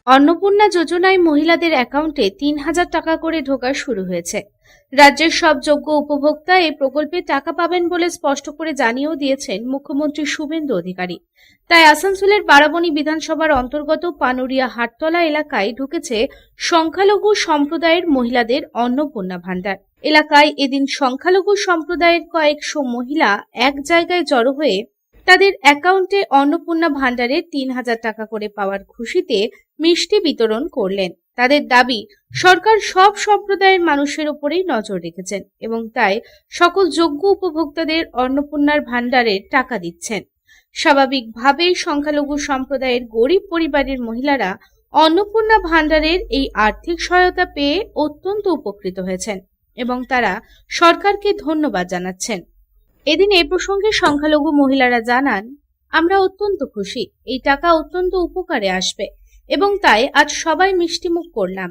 অন্নপূর্ণা যোজনায় মহিলাদের অ্যাকাউন্টে ৩,০০০ টাকা করে ঢোকা শুরু হয়েছে। রাজ্যের সব যোগ্য উপভোক্তা এই প্রকল্পে টাকা পাবেন বলে স্পষ্ট করে জানিয়েও দিয়েছেন মুখ্যমন্ত্রী শুভেন্দু অধিকারী। তাই আসানসোলের বারাবণী বিধানসভার অন্তর্গত পানুরিয়া হাটতলা এলাকায় ঢুকেছে সংখ্যালঘু সম্প্রদায়ের মহিলাদের অন্নপূর্ণা ভান্ডার। এলাকায় এদিন সংখ্যালঘু সম্প্রদায়ের কয়েকশো মহিলা এক জায়গায় জড়ো হয়ে তাদের অ্যাকাউন্টে অন্নপূর্ণা ভান্ডারের ৩,০০০ টাকা করে পাওয়ার খুশিতে মিষ্টি বিতরণ করলেন। তাদের দাবি, সরকার সব সম্প্রদায়ের মানুষের উপরেই নজর রেখেছেন এবং তাই সকল যোগ্য উপভোক্তাদের অন্নপূর্ণার ভান্ডারের টাকা দিচ্ছেন। স্বাভাবিকভাবেই সংখ্যালঘু সম্প্রদায়ের গরিব পরিবারের মহিলারা অন্নপূর্ণা ভান্ডারের এই আর্থিক সহায়তা পেয়ে অত্যন্ত উপকৃত হয়েছেন এবং তারা সরকারকে ধন্যবাদ জানাচ্ছেন। এদিন এই প্রসঙ্গে সংখ্যালঘু মহিলারা জানান, আমরা অত্যন্ত খুশি, এই টাকা অত্যন্ত উপকারে আসবে এবং তাই আজ সবাই মিষ্টিমুখ করলাম।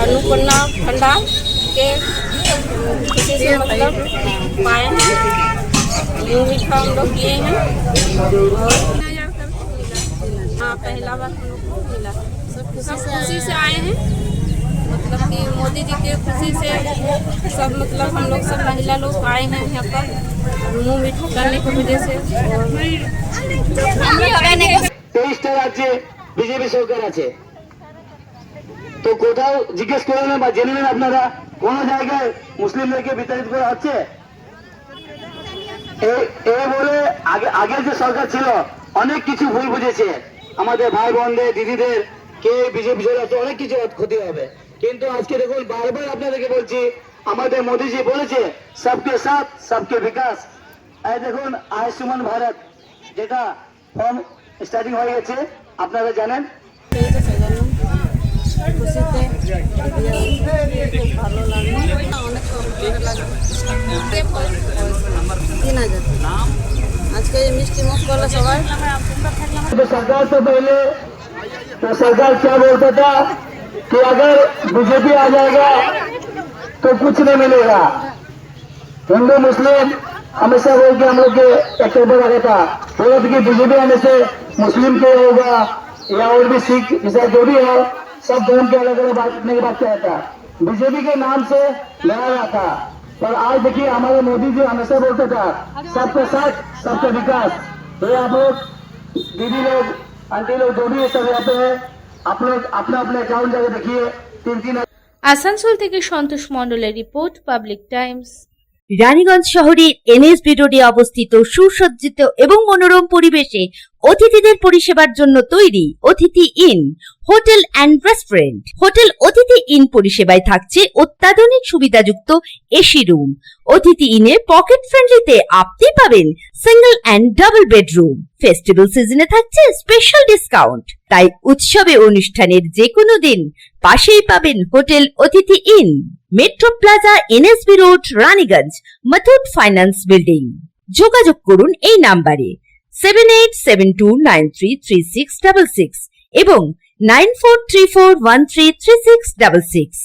अन्नपूर्णा भंडार के किसी से मतलब पाए हैं, यूँ मीठा हम लोग किए हैं और हाँ पहला बार हम लोग को मिला। सब खुशी से आए हैं, मतलब कि मोदी जी के खुशी से सब मतलब हम लोग सब महिला लोग आए हैं यहाँ पर मुँह मीठा करने की वजह से। 23টা রাজ্যে বিজেপি সরকার আছে, তো কোথাও জিজ্ঞেস করে নেন বা জেনে নেন আপনারা কোন জায়গায় মুসলিমদেরকে বিতাড়িত করা হচ্ছে? এই বলে আগের যে সরকার ছিল অনেক কিছু ভুল বুঝেছে, আমাদের ভাই বোনদের দিদিদের কে বিজেপি সরকার অনেক কিছু ক্ষতি হবে। কিন্তু আজকে দেখুন, বারবার আপনাদেরকে বলছি, আমাদের মোদীজি বলেছে সবকে সাথ সবকে বিকাশ। এই দেখুন আয়ুষ্মান ভারত যেটা ফর্ম স্টার্টিং হয়ে গেছে, আপনারা জানেন। ভালো লাগলো, অনেক আজকে মিষ্টি মুখ করলো সবাই। तो सरकार से पहले तो सरकार क्या बोलता था कि अगर बीजेपी आ जाएगा तो कुछ नहीं मिलेगा। हिंदू मुस्लिम हमेशा बोल के हम लोग के एक टेबल लगा था, बोला था कि बीजेपी आने से मुस्लिम के होगा या और भी सिख ईसाई जो भी है सब धर्म के अलग अलग बांटने की बात किया था, बीजेपी के नाम से लड़ा रहा था। पर आज देखिए हमारे मोदी जी हमेशा बोलते था सबके साथ सबका विकास। तो आप लोग दीदी लोग आंटी लोग जो भी सब यहाँ पे है, आप लोग अपना अपने अकाउंट जाकर देखिए 3-3। আসানসোল থেকে সন্তোষ মণ্ডলের রিপোর্ট, পাবলিক টাইমস। রানীগঞ্জ শহরের এনএসবি রোডে অবস্থিত সুসজ্জিত এবং মনোরম পরিবেশে অতিথিদের পরিষেবার জন্য তৈরি অতিথি in hotel and restaurant. Hotel অতিথি ইন পরিষেবায় থাকছে অত্যাধুনিক সুবিধাযুক্ত এসি রুম। অতিথি ইনে পকেট ফ্রেন্ডলিতে আপনি পাবেন single and double bedroom. Festival সিজনে থাকছে স্পেশাল ডিসকাউন্ট। তাই উৎসবে অনুষ্ঠানের যে কোনো দিন পাশেই পাবেন হোটেল অতিথি in, metro plaza, NSB road, Raniganj, Muthoot finance building. যোগাযোগ করুন এই নাম্বারে 7872933666 এবং 9434133666।